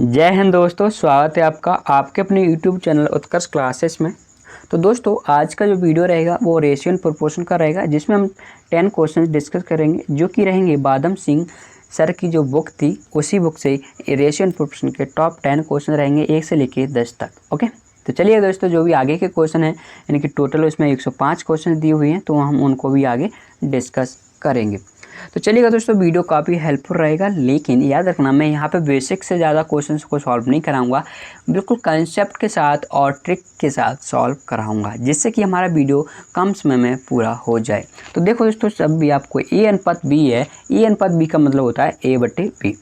जय हिंद दोस्तों, स्वागत है आपका आपके अपने YouTube चैनल उत्कर्ष क्लासेस में। तो दोस्तों आज का जो वीडियो रहेगा वो रेशियो एंड प्रोपोर्शन का रहेगा, जिसमें हम 10 क्वेश्चंस डिस्कस करेंगे जो कि रहेंगे बादम सिंह सर की जो बुक थी उसी बुक से रेशियो एंड प्रोपोर्शन के टॉप 10 क्वेश्चन रहेंगे 1 से लेके 10 तक। ओके, तो चलिए दोस्तों जो भी आगे के क्वेश्चन हैं यानी कि टोटल उसमें 105 क्वेश्चन दिए हुए हैं, तो हम उनको भी आगे डिस्कस करेंगे। तो चलिएगा दोस्तों, वीडियो काफ़ी हेल्पफुल रहेगा, लेकिन याद रखना मैं यहाँ पे बेसिक से ज़्यादा क्वेश्चंस को सॉल्व नहीं कराऊंगा, बिल्कुल कंसेप्ट के साथ और ट्रिक के साथ सॉल्व कराऊंगा, जिससे कि हमारा वीडियो कम समय में पूरा हो जाए। तो देखो दोस्तों, सब भी आपको ए अनुपात बी है, ए अनुपात बी का मतलब होता है A/B।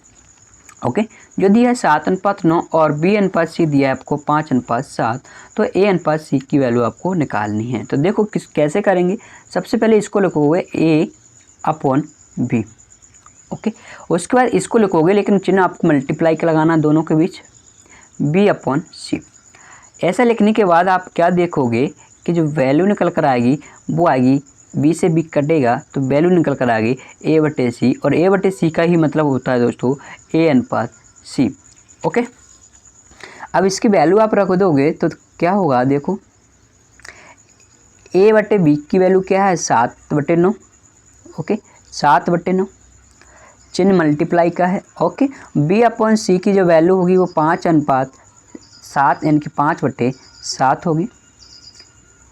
ओके, जो दिया है 7:9 और B अनुपात C दिया है आपको 5:7, तो A अनुपात C की वैल्यू आपको निकालनी है। तो देखो कैसे करेंगे। सबसे पहले इसको लिखोगे A/B। ओके, उसके बाद इसको लिखोगे, लेकिन चिन्ह आपको मल्टीप्लाई का लगाना दोनों के बीच, B/C। ऐसा लिखने के बाद आप क्या देखोगे कि जो वैल्यू निकल कर आएगी वो आएगी, B से B कटेगा तो वैल्यू निकल कर आएगी A/C, और A/C का ही मतलब होता है दोस्तों A/C। ओके, अब इसकी वैल्यू आप रख दोगे तो क्या होगा, देखो A/B की वैल्यू क्या है 7/9। ओके, 7/9 चिन्ह मल्टीप्लाई का है। ओके, B/C की जो वैल्यू होगी वो 5:7 यानी कि 5/7 होगी।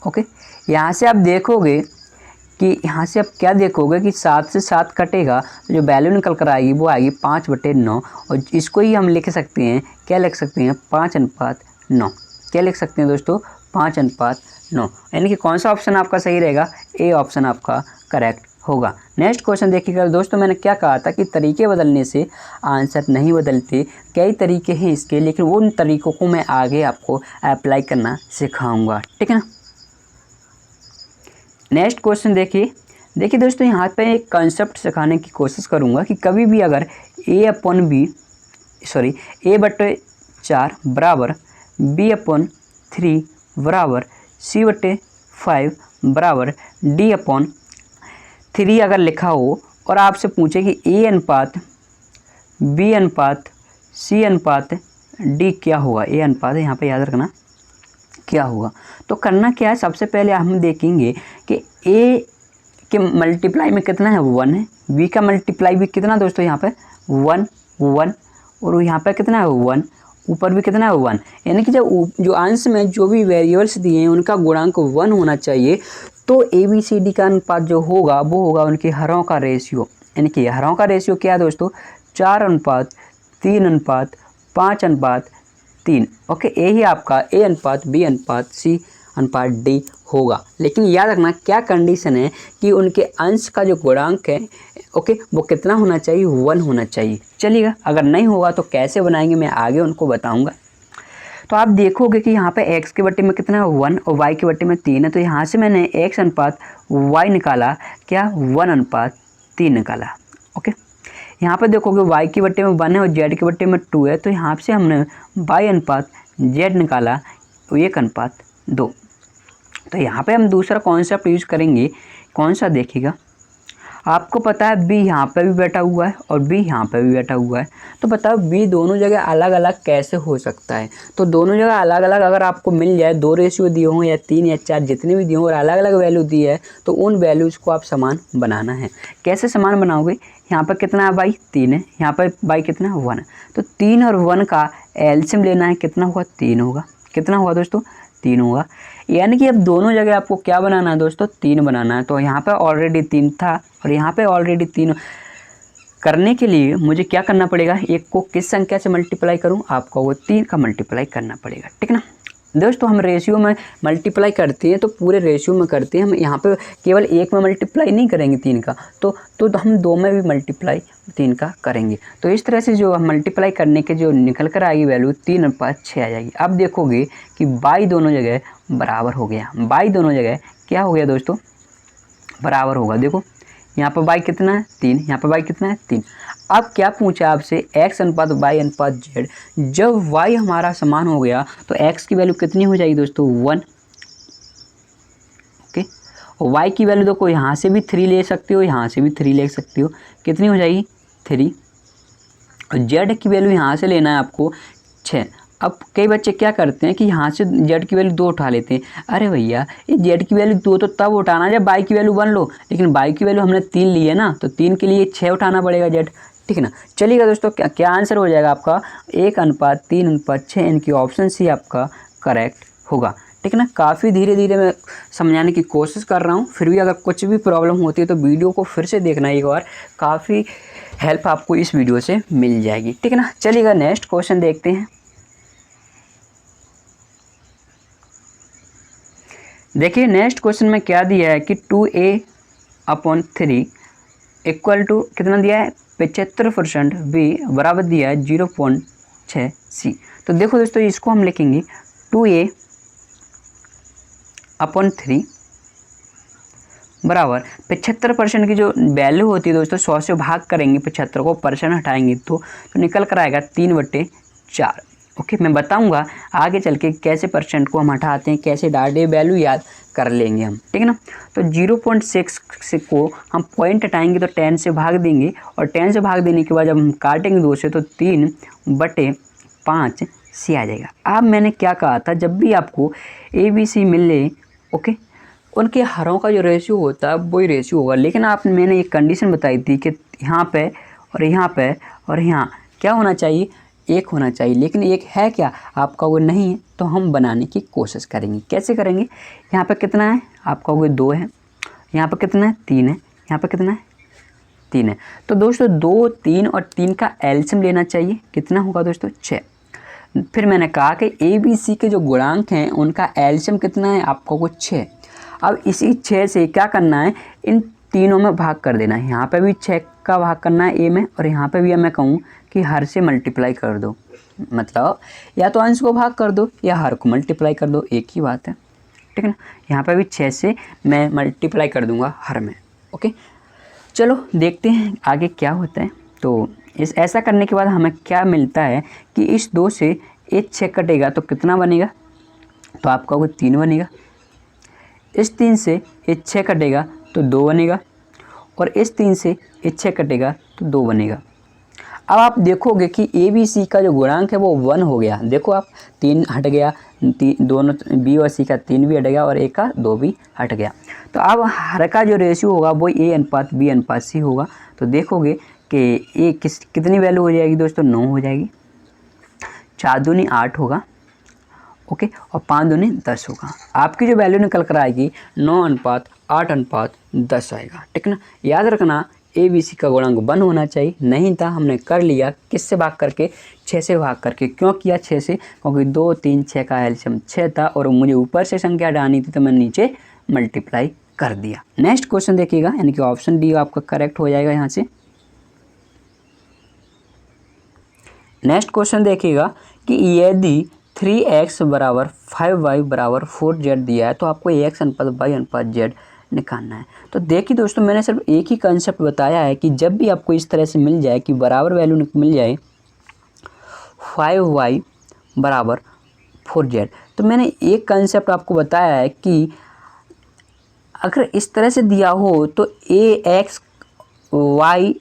ओके, यहाँ से आप देखोगे कि यहाँ से आप क्या देखोगे कि 7 से 7 कटेगा तो जो वैल्यू निकल कर आएगी वो आएगी 5/9, और इसको ही हम लिख सकते हैं, क्या लिख सकते हैं 5:9। क्या लिख सकते हैं दोस्तों 5:9, यानी कि कौन सा ऑप्शन आपका सही रहेगा, ए ऑप्शन आपका करेक्ट होगा। नेक्स्ट क्वेश्चन देखिएगा दोस्तों, मैंने क्या कहा था कि तरीके बदलने से आंसर नहीं बदलते। कई तरीके हैं इसके, लेकिन उन तरीकों को मैं आगे आपको अप्लाई करना सिखाऊंगा, ठीक है ना। नेक्स्ट क्वेश्चन देखिए दोस्तों, यहाँ पे एक कंसेप्ट सिखाने की कोशिश करूँगा कि कभी भी अगर A/4 बराबर B/3 बराबर C/5 बराबर D/3 अगर लिखा हो और आपसे पूछे कि A अनुपात B अनुपात C अनुपात D क्या होगा, A अनुपात यहाँ पे याद रखना क्या होगा। तो करना क्या है, सबसे पहले हम देखेंगे कि A के मल्टीप्लाई में कितना है 1 है, B का मल्टीप्लाई भी कितना दोस्तों यहाँ पे 1 1, और यहाँ पे कितना है 1, ऊपर भी कितना है 1, यानी कि जो अंश में जो भी वेरिएबल्स दिए हैं उनका गुणांक 1 होना चाहिए। तो ABCD का अनुपात जो होगा वो होगा उनके हरों का रेशियो, यानी कि हरों का रेशियो क्या है दोस्तों 4:3:5:3। ओके, यही आपका A अनुपात B अनुपात C अनुपात D होगा। लेकिन याद रखना क्या कंडीशन है कि उनके अंश का जो गुणांक है ओके वो कितना होना चाहिए 1 होना चाहिए। चलिएगा, अगर नहीं होगा तो कैसे बनाएंगे मैं आगे उनको बताऊंगा। तो आप देखोगे कि यहाँ पे x के बट्टे में कितना है 1 और y के बट्टे में 3 है, तो यहाँ से मैंने x अनुपात y निकाला, क्या 1:3 निकाला। ओके, यहाँ पे देखोगे y के बट्टे में 1 है और z के बट्टे में 2 है, तो यहाँ से हमने y अनुपात z निकाला 1:2। तो यहाँ पे हम दूसरा कॉन्सेप्ट यूज करेंगे, कौन सा देखिएगा, आपको पता है B यहाँ पे भी बैठा हुआ है और B यहाँ पे भी बैठा हुआ है, तो बताओ B दोनों जगह अलग अलग कैसे हो सकता है। तो दोनों जगह अलग अलग अगर आपको मिल जाए, 2 रेशियो दिए हों या 3 या 4 जितने भी दिए हों और अलग अलग वैल्यू दी है, तो उन वैल्यूज़ को आप समान बनाना है। कैसे समान बनाओगे, यहाँ पर कितना है बाई 3 है, यहाँ पर बाई कितना है 1 है, तो 3 और 1 का एलसीएम लेना है, कितना होगा 3 होगा। कितना हुआ दोस्तों 3 होगा, यानी कि अब दोनों जगह आपको क्या बनाना है दोस्तों 3 बनाना है। तो यहाँ पे ऑलरेडी 3 था और यहाँ पे ऑलरेडी 3 करने के लिए मुझे क्या करना पड़ेगा, एक को किस संख्या से मल्टीप्लाई करूँ, आपको वो 3 का मल्टीप्लाई करना पड़ेगा, ठीक ना दोस्तों। हम रेशियो में मल्टीप्लाई करते हैं तो पूरे रेशियो में करते हैं, हम यहाँ पे केवल एक में मल्टीप्लाई नहीं करेंगे 3 का, तो हम 2 में भी मल्टीप्लाई 3 का करेंगे। तो इस तरह से जो मल्टीप्लाई करने के जो निकल कर आएगी वैल्यू 3:6 आ जाएगी। अब देखोगे कि बाई दोनों जगह बराबर हो गया, बाई दोनों जगह क्या हो गया दोस्तों बराबर होगा। देखो यहाँ पर बाई कितना है 3, यहाँ पर बाई कितना है 3। अब क्या पूछा आपसे x अनुपात y अनुपात z, जब y हमारा समान हो गया तो x की वैल्यू कितनी हो जाएगी दोस्तों 1। ओके, और y की वैल्यू देखो यहाँ से भी 3 ले सकते हो, यहाँ से भी 3 ले सकते हो, कितनी हो जाएगी 3। और z की वैल्यू यहाँ से लेना है आपको, 6। अब कई बच्चे क्या करते हैं कि यहाँ से जेड की वैल्यू 2 उठा लेते हैं। अरे भैया ये जेड की वैल्यू 2 तो तब उठाना जब बाई की वैल्यू 1 लो, लेकिन बाई की वैल्यू हमने 3 ली है ना, तो 3 के लिए 6 उठाना पड़ेगा जेड, ठीक है ना। चलिएगा दोस्तों, क्या आंसर हो जाएगा आपका 1:3:6, इनकी ऑप्शन सी आपका करेक्ट होगा, ठीक है ना। काफ़ी धीरे धीरे मैं समझाने की कोशिश कर रहा हूँ, फिर भी अगर कुछ भी प्रॉब्लम होती है तो वीडियो को फिर से देखना एक बार, काफ़ी हेल्प आपको इस वीडियो से मिल जाएगी, ठीक है ना। चलिएगा नेक्स्ट क्वेश्चन देखते हैं। देखिए नेक्स्ट क्वेश्चन में क्या दिया है कि 2a/3 इक्वल टू कितना दिया है 75%, b बराबर दिया है 0.6c। तो देखो दोस्तों, इसको हम लिखेंगे 2a/3 बराबर 75% की जो वैल्यू होती है दोस्तों, 100 से भाग करेंगे 75 को, परसेंट हटाएंगे तो निकल कर आएगा 3/4। ओके, मैं बताऊंगा आगे चल के कैसे परसेंट को हम हटाते हैं, कैसे डालते, वैल्यू याद कर लेंगे हम, ठीक है ना। तो 0.6 को हम पॉइंट हटाएंगे तो 10 से भाग देंगे, और 10 से भाग देने के बाद जब हम काटेंगे 2 से तो 3/5 सी आ जाएगा। अब मैंने क्या कहा था, जब भी आपको ABC मिले, ओके, उनके हरों का जो रेशियो होता है वही रेशियो होगा, लेकिन मैंने एक कंडीशन बताई थी कि यहाँ पे और यहाँ पे और यहाँ क्या होना चाहिए, 1 होना चाहिए, लेकिन 1 है क्या आपका वो नहीं है, तो हम बनाने की कोशिश करेंगे। कैसे करेंगे, यहाँ पे कितना है आपका वो 2 है, यहाँ पे कितना है 3 है, यहाँ पे कितना है 3 है। तो दोस्तों 2, 3 और 3 का एलसीएम लेना चाहिए, कितना होगा दोस्तों 6। फिर मैंने कहा कि ABC के जो गुणांक हैं उनका एलसीएम कितना है आपका वो 6। अब इसी 6 से क्या करना है, इन तीनों में भाग कर देना है। यहाँ पे भी 6 का भाग करना है ए में, और यहाँ पे भी मैं कहूँ कि हर से मल्टीप्लाई कर दो, मतलब या तो अंश को भाग कर दो या हर को मल्टीप्लाई कर दो, एक ही बात है, ठीक है ना। यहाँ पे भी 6 से मैं मल्टीप्लाई कर दूंगा हर में। ओके, चलो देखते हैं आगे क्या होता है। तो ऐसा करने के बाद हमें क्या मिलता है कि इस 2 से ये 6 कटेगा तो कितना बनेगा, तो आपका वो 3 बनेगा। इस 3 से ये 6 कटेगा तो 2 बनेगा, और इस 3 से ये 6 कटेगा तो 2 बनेगा। अब आप देखोगे कि ABC का जो गुणांक है वो 1 हो गया। देखो आप, 3 हट गया, दोनों B और C का 3 भी हट गया और A का 2 भी हट गया। तो अब हर का जो रेशियो होगा वो A/B/C होगा। तो देखोगे कि ये कितनी वैल्यू हो जाएगी दोस्तों, 9 हो जाएगी। 4 दूनी 8 होगा, ओके, और 5 दूनी 10 होगा। आपकी जो वैल्यू निकल कर आएगी 9:8:10 आएगा, ठीक है ना। याद रखना ABC का गुणांक 1 होना चाहिए, नहीं था हमने कर लिया किससे भाग करके, 6 से भाग करके। क्यों किया 6 से, क्योंकि 2, 3, 6 का एलसीएम 6 था और मुझे ऊपर से संख्या हटानी थी तो मैं नीचे मल्टीप्लाई कर दिया। नेक्स्ट क्वेश्चन देखिएगा, यानी कि ऑप्शन डी आपका करेक्ट हो जाएगा यहाँ से। नेक्स्ट क्वेश्चन देखिएगा कि यदि 3x बराबर 5y बराबर 4z दिया है तो आपको x/y/z निकालना है। तो देखिए दोस्तों, मैंने सिर्फ एक ही कंसेप्ट बताया है कि जब भी आपको इस तरह से मिल जाए कि बराबर वैल्यू मिल जाए 5y बराबर 4z, तो मैंने एक कंसेप्ट आपको बताया है कि अगर इस तरह से दिया हो तो x, y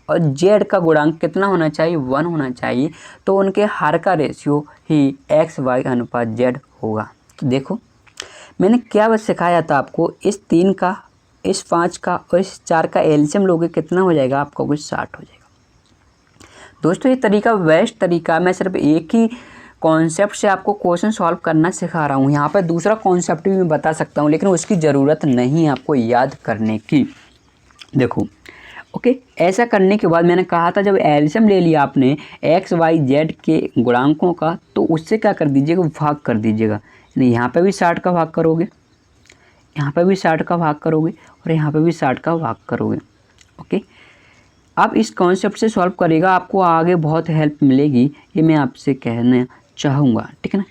और z का गुणांक कितना होना चाहिए, 1 होना चाहिए। तो उनके हर का रेशियो ही x/y/z होगा। तो देखो मैंने क्या बस सिखाया था आपको, इस 3 का, इस 5 का और इस 4 का एलसीएम लोगे कितना हो जाएगा आपका, कुछ 60 हो जाएगा। दोस्तों ये तरीका बेस्ट तरीका, मैं सिर्फ एक ही कॉन्सेप्ट से आपको क्वेश्चन सॉल्व करना सिखा रहा हूँ। यहाँ पर दूसरा कॉन्सेप्ट भी मैं बता सकता हूँ, लेकिन उसकी ज़रूरत नहीं है आपको याद करने की। देखो ओके, ऐसा करने के बाद मैंने कहा था जब एलसीएम ले लिया आपने x, y, z के गुणांकों का, तो उससे क्या कर दीजिएगा, भाग कर दीजिएगा। यानी यहाँ पे भी 60 का भाग करोगे, यहाँ पे भी 60 का भाग करोगे और यहाँ पे भी 60 का भाग करोगे। ओके, आप इस कॉन्सेप्ट से सॉल्व करेगा, आपको आगे बहुत हेल्प मिलेगी, ये मैं आपसे कहना चाहूँगा, ठीक है ना।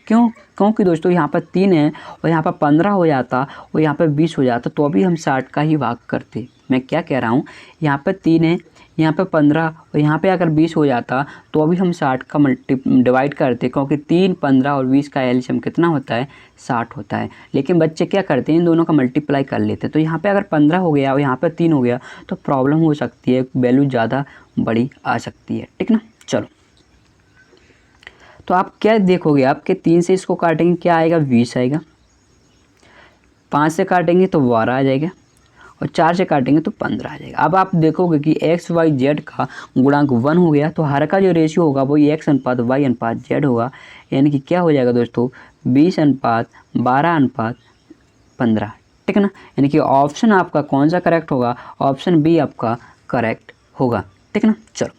क्योंकि दोस्तों यहाँ पर 3 है और यहाँ पर 15 हो जाता और यहाँ पर 20 हो जाता तो अभी हम 60 का ही भाग करते। मैं क्या कह रहा हूँ, यहाँ पर 3 है, यहाँ पे 15 और यहाँ पे अगर 20 हो जाता तो अभी हम 60 का डिवाइड करते, क्योंकि 3, 15 और 20 का एलसीएम कितना होता है, 60 होता है। लेकिन बच्चे क्या करते हैं, इन दोनों का मल्टीप्लाई कर लेते हैं। तो यहाँ पे अगर 15 हो गया और यहाँ पे 3 हो गया तो प्रॉब्लम हो सकती है, वैल्यू ज़्यादा बड़ी आ सकती है, ठीक ना। चलो तो आप क्या देखोगे, आपके 3 से इसको काटेंगे क्या आएगा, 20 आएगा। 5 से काटेंगे तो 12 आ जाएगा और 4 से काटेंगे तो 15 आ जाएगा। अब आप देखोगे कि एक्स वाई जेड का गुणांक 1 हो गया, तो हर का जो रेशियो होगा वो एक्स अनुपात वाई अनुपात जेड होगा। यानी कि क्या हो जाएगा दोस्तों, 20 अनुपात 12 अनुपात 15, ठीक है ना। यानी कि ऑप्शन आपका कौन सा करेक्ट होगा, ऑप्शन बी आपका करेक्ट होगा, ठीक है ना। चलो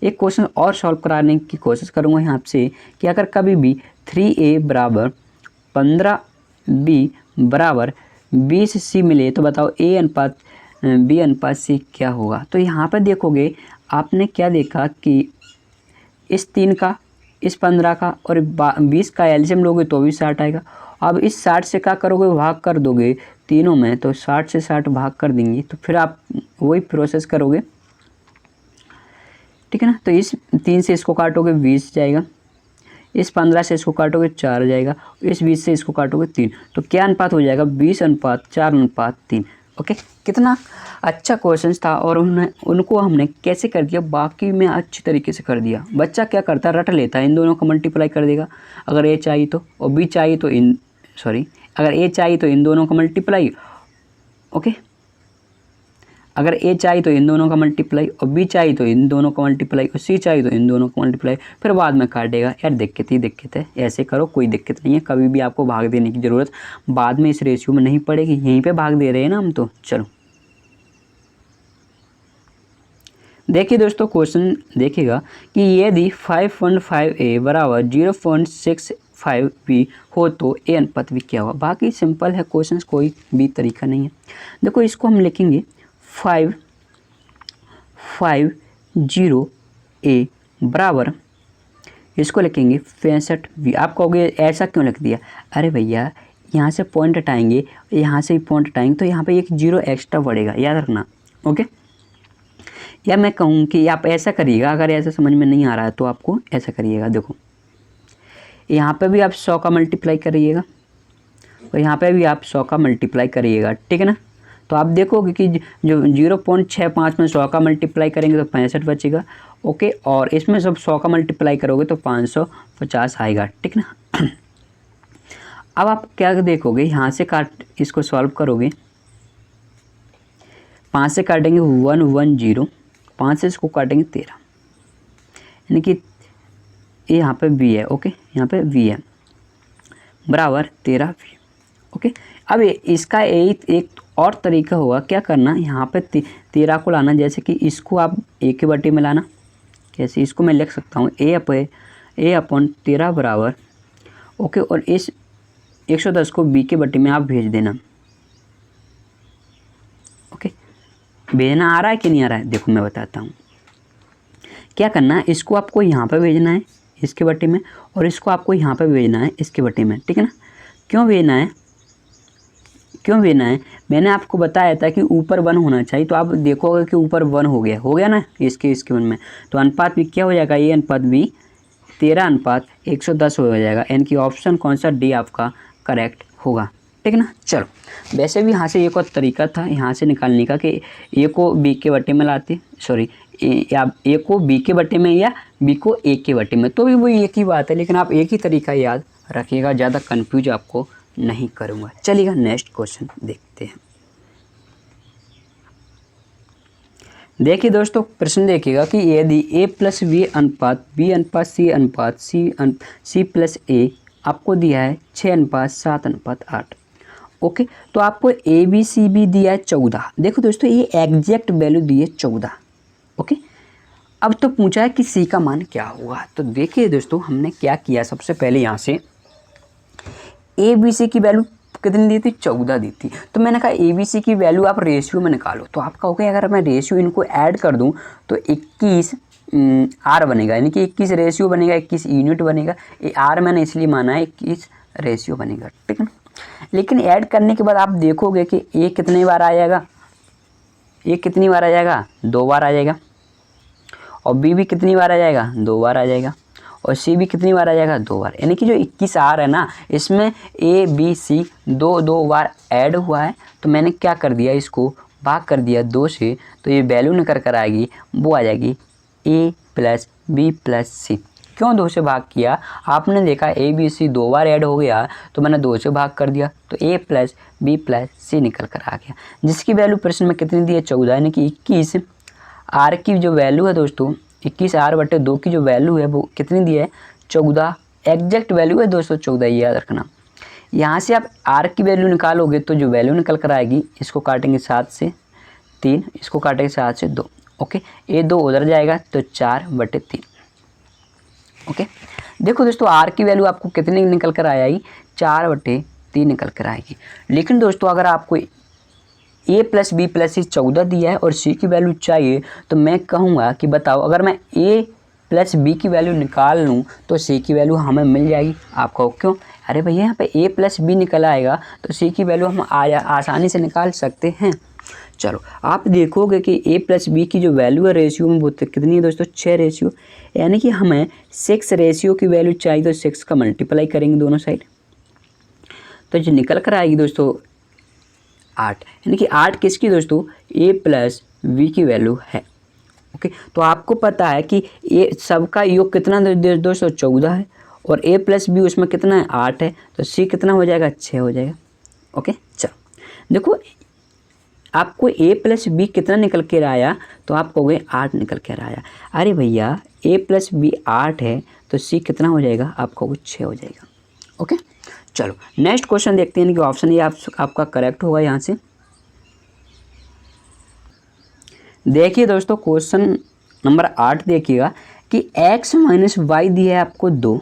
एक क्वेश्चन और सॉल्व कराने की कोशिश करूँगा यहाँ आपसे कि अगर कभी भी 3a बराबर 15b बराबर 20c मिले तो बताओ a अनुपात b अनुपात c क्या होगा। तो यहाँ पर देखोगे आपने क्या देखा कि इस 3 का, इस 15 का और 20 का एलसीएम लोगे तो भी 60 आएगा। अब इस 60 से क्या करोगे, भाग कर दोगे तीनों में, तो 60 से 60 भाग कर देंगे तो फिर आप वही प्रोसेस करोगे, ठीक है ना। तो इस 3 से इसको काटोगे 20 जाएगा, इस 15 से इसको काटोगे 4 जाएगा, इस 20 से इसको काटोगे 3, तो क्या अनुपात हो जाएगा, 20 अनुपात 4 अनुपात 3। ओके, कितना अच्छा क्वेश्चन था और उनको हमने कैसे कर दिया, बाकी में अच्छी तरीके से कर दिया। बच्चा क्या करता है, रट लेता है, इन दोनों को मल्टीप्लाई कर देगा, अगर ए चाहिए तो, और बी चाहिए तो अगर ए चाहिए तो इन दोनों का मल्टीप्लाई, ओके, अगर ए चाहिए तो इन दोनों का मल्टीप्लाई, और बी चाहिए तो इन दोनों का मल्टीप्लाई, और सी चाहिए तो इन दोनों का मल्टीप्लाई, फिर बाद में काटेगा। यार दिक्कत ही दिक्कत है, ऐसे करो, कोई दिक्कत नहीं है, कभी भी आपको भाग देने की ज़रूरत बाद में इस रेशियो में नहीं पड़ेगी, यहीं पे भाग दे रहे हैं ना हम तो। चलो देखिए दोस्तों, क्वेश्चन देखिएगा कि यदि 5.5a बराबर 0.65b हो तो ए अनुपात b क्या होगा। बाकी सिंपल है क्वेश्चन, कोई भी तरीका नहीं है। देखो इसको हम लिखेंगे 550a बराबर, इसको लिखेंगे 65b। आप कहोगे ऐसा क्यों लिख दिया, अरे भैया यहाँ से पॉइंट हटाएंगे, यहाँ से पॉइंट हटाएंगे तो यहाँ पे एक जीरो एक्स्ट्रा बढ़ेगा, याद रखना, ओके। या मैं कहूँ कि आप ऐसा करिएगा, अगर ऐसा समझ में नहीं आ रहा है तो आपको ऐसा करिएगा, देखो यहाँ पे भी आप 100 का मल्टीप्लाई करिएगा और यहाँ पे भी आप 100 का मल्टीप्लाई करिएगा, ठीक है ना। तो आप देखोगे कि जो 0.65 में 100 का मल्टीप्लाई करेंगे तो 65 बचेगा, ओके, और इसमें सब 100 का मल्टीप्लाई करोगे तो 550 आएगा, ठीक ना। अब आप क्या देखोगे, यहाँ से काट, इसको सॉल्व करोगे, 5 से काटेंगे 110, 5 से इसको काटेंगे 13, यानी कि ये यहाँ पे v है, ओके, यहाँ पे v है बराबर 13v, ओके। अब इसका एक और तरीका होगा, क्या करना, यहाँ पे 13 को लाना, जैसे कि इसको आप a के बटे में लाना, कैसे, इसको मैं लिख सकता हूँ a अपॉन 13 बराबर, ओके, और इस 110 को b के बटे में आप भेज देना, ओके। भेजना आ रहा है कि नहीं आ रहा है, देखो मैं बताता हूँ। क्या करना है, इसको आपको यहाँ पे भेजना है इसके बटे में, और इसको आपको यहाँ पे भेजना है इसके बटे में, ठीक है ना। क्यों भेजना है, मैंने आपको बताया था कि ऊपर 1 होना चाहिए, तो आप देखोगे कि ऊपर 1 हो गया ना इसके 1 में, तो अनुपात भी क्या हो जाएगा, ये अनुपात भी 13 अनुपात 110 हो जाएगा, यानी कि ऑप्शन कौन सा, डी आपका करेक्ट होगा, ठीक है ना। चलो वैसे भी यहाँ से एक और तरीका था यहाँ से निकालने का कि ए को बी के बटे में लाते, या ए को बी के बटे में या बी को ए के बटे में, तो भी वही एक ही बात है, लेकिन आप एक ही तरीका याद रखिएगा, ज़्यादा कंफ्यूज आपको नहीं करूँगा। चलिएगा नेक्स्ट क्वेश्चन देखते हैं। देखिए दोस्तों, प्रश्न देखिएगा कि यदि a प्लस बी अनुपात b अनुपात c अनुपात c प्लस a आपको दिया है 6 अनुपात 7 अनुपात 8, ओके, तो आपको ए बी सी बी दिया है 14। देखो दोस्तों, ये एग्जैक्ट वैल्यू दी है 14, ओके। अब तो पूछा है कि सी का मान क्या होगा। तो देखिए दोस्तों, हमने क्या किया, सबसे पहले यहाँ से ए बी सी की वैल्यू कितनी दी थी, 14 दी थी, तो मैंने कहा ए बी सी की वैल्यू आप रेशियो में निकालो। तो आप कहोगे अगर मैं रेशियो इनको ऐड कर दूं तो 21 आर बनेगा, यानी कि 21 रेशियो बनेगा, 21 यूनिट बनेगा। ये आर मैंने इसलिए माना है 21 रेशियो बनेगा, ठीक है। लेकिन ऐड करने के बाद आप देखोगे कि ए कितने बार आ जाएगा, ए कितनी बार आ जाएगा, 2 बार आ जाएगा, और बी भी कितनी बार आ जाएगा, 2 बार आ जाएगा, और सी भी कितनी बार आ जाएगा, 2 बार। यानी कि जो 21 आर है ना, इसमें A B C 2 bar add हुआ है, तो मैंने क्या कर दिया, इसको भाग कर दिया 2 से, तो ये वैल्यू निकल कर आएगी, वो आ जाएगी ए प्लस बी प्लस सी, क्यों 2 से भाग किया, आपने देखा A B C 2 bar add हो गया तो मैंने 2 से भाग कर दिया, तो ए प्लस बी प्लस सी निकल कर आ गया, जिसकी वैल्यू प्रश्न में कितनी दी है 14, यानी कि 21। आर की जो वैल्यू है दोस्तों 21 r/2 की जो वैल्यू है वो कितनी दी है 14, एग्जैक्ट वैल्यू है दोस्तों 14, याद रखना। यहाँ से आप आर की वैल्यू निकालोगे तो जो वैल्यू निकल कर आएगी, इसको काटेंगे 7 से 3, इसको काटेंगे 7 से 2, ओके, ये 2 उधर जाएगा तो 4/3, ओके। देखो दोस्तों आर की वैल्यू आपको कितनी निकल कर आएगी 4/3 निकल कर आएगी। लेकिन दोस्तों अगर आपको ए प्लस बी प्लस सी 14 दिया है और सी की वैल्यू चाहिए, तो मैं कहूँगा कि बताओ अगर मैं ए प्लस बी की वैल्यू निकाल लूँ तो सी की वैल्यू हमें मिल जाएगी। आप कहो क्यों, अरे भैया यहाँ पे ए प्लस बी निकल आएगा तो सी की वैल्यू हम आसानी से निकाल सकते हैं। चलो आप देखोगे कि ए प्लस बी की जो वैल्यू है रेशियो में वो कितनी है दोस्तों 6 रेशियो, यानी कि हमें 6 रेशियो की वैल्यू चाहिए तो 6 का मल्टीप्लाई करेंगे दोनों साइड, तो जो निकल कर आएगी दोस्तों 8, यानी कि 8 किसकी दोस्तों ए प्लस बी की वैल्यू है, ओके। तो आपको पता है कि ये सबका योग कितना दोस्तों 14 है और ए प्लस बी उसमें कितना है 8 है, तो सी कितना हो जाएगा 6 हो जाएगा, ओके। चलो देखो आपको ए प्लस बी कितना निकल कर आया, तो आप कहोगे 8 निकल कर आया। अरे भैया ए प्लस बी 8 है तो सी कितना हो जाएगा, आप कहोगे 6 हो जाएगा, ओके। चलो नेक्स्ट क्वेश्चन देखते हैं कि ऑप्शन ये आपका करेक्ट होगा। यहाँ से देखिए दोस्तों क्वेश्चन नंबर 8 देखिएगा कि x माइनस वाई दिया है आपको 2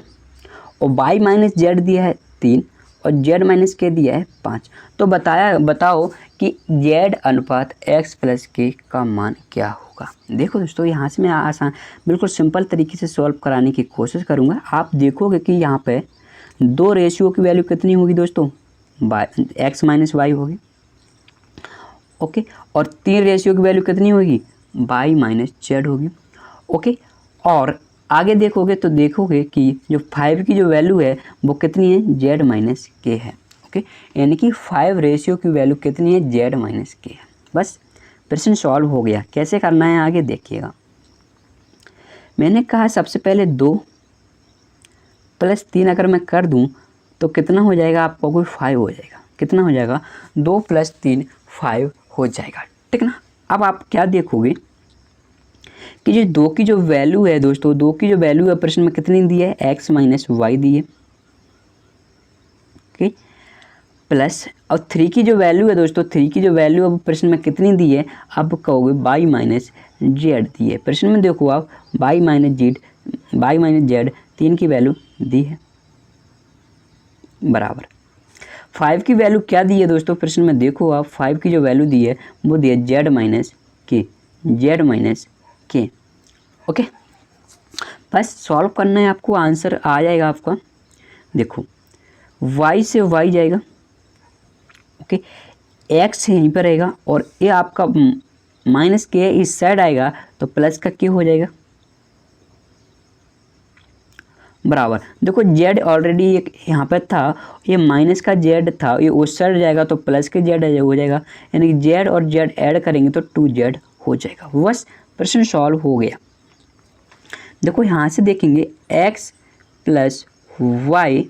और y माइनस जेड दिया है 3 और z माइनस के दिया है 5। तो बताओ कि z अनुपात x प्लस के का मान क्या होगा। देखो दोस्तों यहाँ से मैं आसान बिल्कुल सिंपल तरीके से सॉल्व कराने की कोशिश करूँगा। आप देखोगे कि यहाँ पे 2 रेशियो की वैल्यू कितनी होगी दोस्तों x माइनस वाई होगी, ओके, और 3 रेशियो की वैल्यू कितनी होगी y माइनस जेड होगी, ओके। और आगे देखोगे तो देखोगे कि जो 5 की जो वैल्यू है वो कितनी है z माइनस के है, ओके, यानी कि 5 रेशियो की वैल्यू कितनी है z माइनस के है। बस प्रश्न सॉल्व हो गया। कैसे करना है आगे देखिएगा। मैंने कहा सबसे पहले 2 + 3 अगर मैं कर दूं तो कितना हो जाएगा, आपको कोई 5 हो जाएगा। कितना हो जाएगा 2 + 3 5 हो जाएगा, ठीक ना। अब आप क्या देखोगे कि जो 2 की जो वैल्यू है दोस्तों 2 की जो वैल्यू है प्रश्न में कितनी दी है x माइनस वाई दी है, ओके, प्लस और 3 की जो वैल्यू है दोस्तों 3 की जो वैल्यू अब प्रश्न में कितनी दी है, अब कहोगे y माइनस जेड दी है। प्रश्न में देखो आप y माइनस जेड 3 की वैल्यू दी है बराबर 5 की वैल्यू क्या दी है दोस्तों प्रश्न में देखो आप 5 की जो वैल्यू दी है वो दी है z माइनस के, ओके। बस सॉल्व करना है आपको, आंसर आ जाएगा आपका। देखो y से y जाएगा, ओके, x यहीं पर रहेगा और ये आपका माइनस के इस साइड आएगा तो प्लस का के हो जाएगा बराबर। देखो z ऑलरेडी एक यहाँ पर था, ये माइनस का z था, ये उस साइड जाएगा तो प्लस के z हो जाएगा, यानी कि z और z ऐड करेंगे तो 2z हो जाएगा। बस प्रश्न सॉल्व हो गया। देखो यहाँ से देखेंगे x प्लस वाई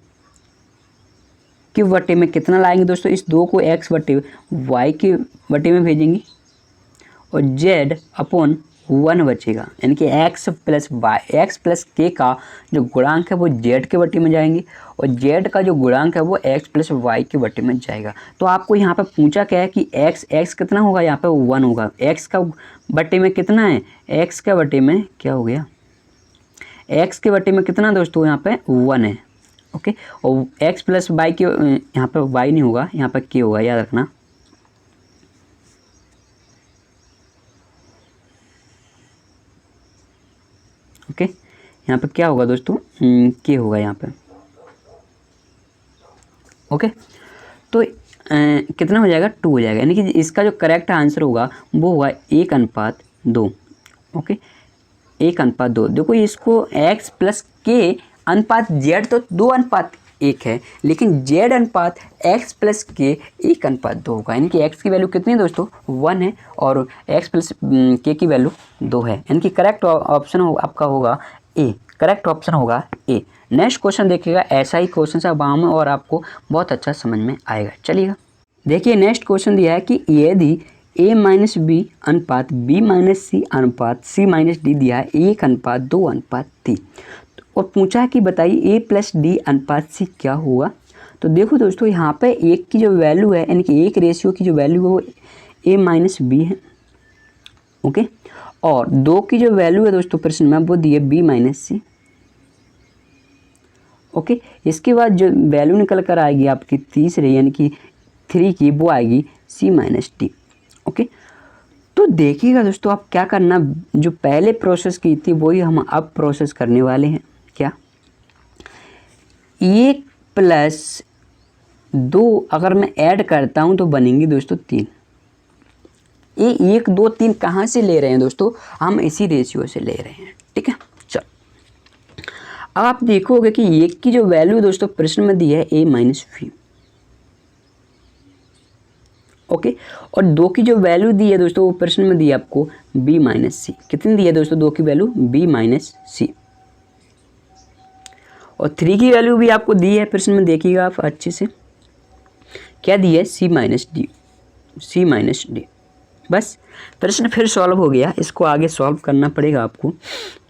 के बटे में कितना लाएंगे दोस्तों, इस 2 को x बटे y के बटे में भेजेंगे और z अपॉन 1 बचेगा, यानी कि x प्लस k का जो गुणांक है वो z के बटे में जाएंगे और z का जो गुणांक है वो x प्लस y के बटे में जाएगा। तो आपको यहाँ पे पूछा क्या है कि x कितना होगा, यहाँ पे 1 होगा। x का बटे में कितना है, x के बटे में क्या हो गया, x के बटे में कितना दोस्तों यहाँ पे 1 है, ओके। और x प्लस y के यहाँ पे y नहीं होगा, यहाँ पे k होगा, याद रखना। ओके यहाँ पे क्या होगा दोस्तों के होगा यहाँ पे, ओके। तो कितना हो जाएगा 2 हो जाएगा, यानी कि इसका जो करेक्ट आंसर होगा वो होगा 1:2, ओके, 1:2। देखो इसको x प्लस के अनुपात z तो 2:1 है, लेकिन z अनुपात x प्लस के 1:2 होगा, यानी कि x की वैल्यू कितनी है दोस्तों 1 है और x प्लस के की वैल्यू 2 है, यानी कि करेक्ट ऑप्शन आपका होगा ए। करेक्ट ऑप्शन होगा ए। नेक्स्ट क्वेश्चन देखिएगा, ऐसा ही क्वेश्चन है वहाँ में और आपको बहुत अच्छा समझ में आएगा। चलिएगा देखिए नेक्स्ट क्वेश्चन दिया है कि यदि a माइनस बी अनुपात b माइनस सी अनुपात c माइनस डी दिया है 1:2:3 और पूछा है कि बताइए a प्लस डी अनुपात c क्या होगा। तो देखो दोस्तों यहाँ पे एक की जो वैल्यू है यानी कि एक रेशियो की जो वैल्यू है वो a माइनस बी है, ओके, और 2 की जो वैल्यू है दोस्तों प्रश्न में वो दी है b माइनस सी, ओके। इसके बाद जो वैल्यू निकल कर आएगी आपकी तीसरी यानी कि 3 की, वो आएगी c माइनस डी, ओके। तो देखिएगा दोस्तों आप क्या करना, जो पहले प्रोसेस की थी वही हम अब प्रोसेस करने वाले हैं। क्या 1 प्लस 2 अगर मैं ऐड करता हूं तो बनेंगे दोस्तों 3। ये 1 2 3 कहाँ से ले रहे हैं दोस्तों, हम इसी रेशियो से ले रहे हैं, ठीक है। चलो अब आप देखोगे कि 1 की जो वैल्यू दोस्तों प्रश्न में दी है a माइनस बी, ओके, और 2 की जो वैल्यू दी है दोस्तों वो प्रश्न में दी है आपको b माइनस सी। कितनी दी है दोस्तों 2 की वैल्यू b माइनस सी, और 3 की वैल्यू भी आपको दी है प्रश्न में, देखिएगा आप अच्छे से क्या दी है c minus D, c minus D. बस प्रश्न फिर सॉल्व हो गया, इसको आगे सॉल्व करना पड़ेगा आपको।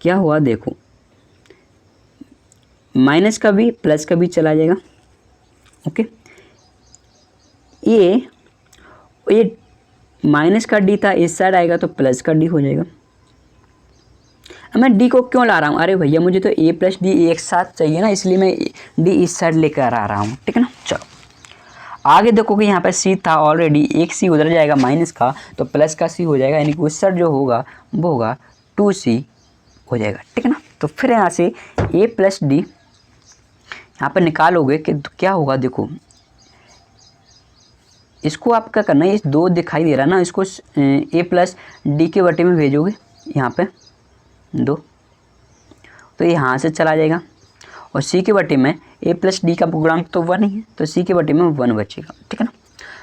क्या हुआ देखो, माइनस का भी प्लस का भी चला जाएगा, ओके। ये माइनस का डी था, इस साइड आएगा तो प्लस का डी हो जाएगा। अब मैं डी को क्यों ला रहा हूँ, अरे भैया मुझे तो ए प्लस डी एक साथ चाहिए ना, इसलिए मैं डी इस साइड लेकर आ रहा हूँ, ठीक है ना। चलो आगे देखोगे यहाँ पर सी था ऑलरेडी, एक सी उधर जाएगा माइनस का तो प्लस का सी हो जाएगा, यानी कि उस साइड जो होगा वो होगा 2c हो जाएगा, ठीक है ना। तो फिर यहाँ से a प्लस डी यहाँ पर निकालोगे कि क्या होगा, देखो इसको आप क्या करना है, इस 2 दिखाई दे रहा है ना, इसको a प्लस डी के बटे में भेजोगे यहाँ पे 2, तो यहाँ से चला जाएगा, और c के बटे में a प्लस डी का गुणांक तो 1 ही है तो c के बटे में 1 बचेगा, ठीक है ना।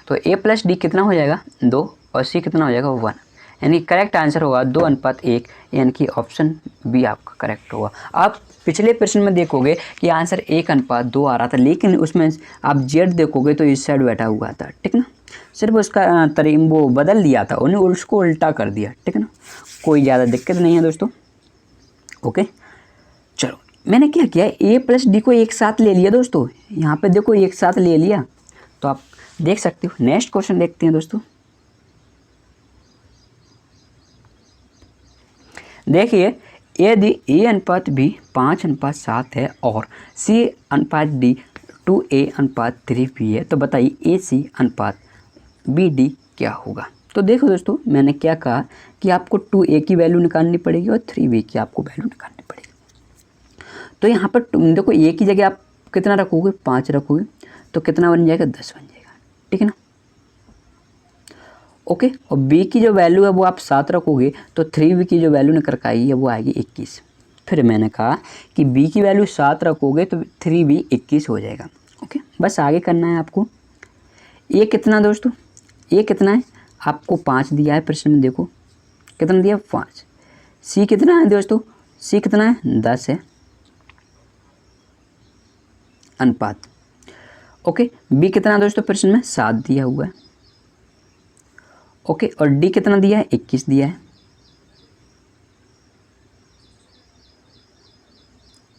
तो a प्लस डी कितना हो जाएगा 2 और c कितना हो जाएगा 1, यानी करेक्ट आंसर होगा 2:1, यानी कि ऑप्शन बी आपका करेक्ट होगा। आप पिछले प्रश्न में देखोगे कि आंसर 1:2 आ रहा था, लेकिन उसमें आप जेड देखोगे तो इस साइड बैठा हुआ था, ठीक ना। सिर्फ उसका वो बदल दिया था, उन्हें उसको उल्टा कर दिया, ठीक है ना। कोई ज़्यादा दिक्कत नहीं है दोस्तों, ओके। चलो मैंने क्या किया, a प्लस डी को एक साथ ले लिया दोस्तों, यहाँ पे देखो एक साथ ले लिया, तो आप देख सकते हो। नेक्स्ट क्वेश्चन देखते हैं दोस्तों, देखिए यदि a अनुपात b 5:7 है और c अनुपात d 2a/3b है तो बताइए ac अनुपात bd क्या होगा। तो देखो दोस्तों मैंने क्या कहा कि आपको 2a की वैल्यू निकालनी पड़ेगी और 3b की आपको वैल्यू निकालनी पड़ेगी। तो यहाँ पर देखो a की जगह आप कितना रखोगे 5 रखोगे तो कितना बन जाएगा 10 बन जाएगा, ठीक है ना, ओके। और b की जो वैल्यू है वो आप 7 रखोगे तो 3b की जो वैल्यू निकल कर आई है वो आएगी 21। फिर मैंने कहा कि b की वैल्यू 7 रखोगे तो 3b 21 हो जाएगा, ओके। बस आगे करना है आपको। ये कितना दोस्तों, ये कितना है आपको 5 दिया है प्रश्न में, देखो कितना दिया 5। c कितना है दोस्तों, c कितना है 10 है अनुपात, ओके। b कितना दोस्तों प्रश्न में 7 दिया हुआ है, ओके। और d कितना दिया है 21 दिया है,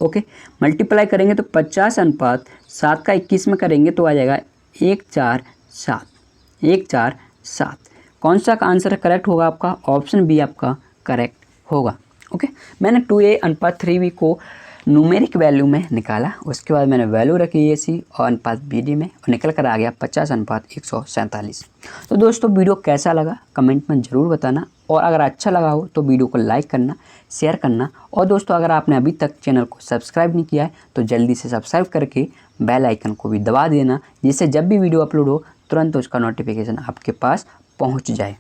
ओके। मल्टीप्लाई करेंगे तो 50:7 का 21 में करेंगे तो आ जाएगा 147। कौन सा आंसर करेक्ट होगा आपका, ऑप्शन बी आपका करेक्ट होगा, ओके। मैंने 2a/3b को न्यूमेरिक वैल्यू में निकाला, उसके बाद मैंने वैल्यू रखी ac और अनुपात bd में और निकल कर आ गया 50:147। तो दोस्तों वीडियो कैसा लगा कमेंट में ज़रूर बताना, और अगर अच्छा लगा हो तो वीडियो को लाइक करना, शेयर करना, और दोस्तों अगर आपने अभी तक चैनल को सब्सक्राइब नहीं किया है तो जल्दी से सब्सक्राइब करके बेल आइकन को भी दबा देना, जिससे जब भी वीडियो अपलोड हो तुरंत उसका नोटिफिकेशन आपके पास पहुँच जाए।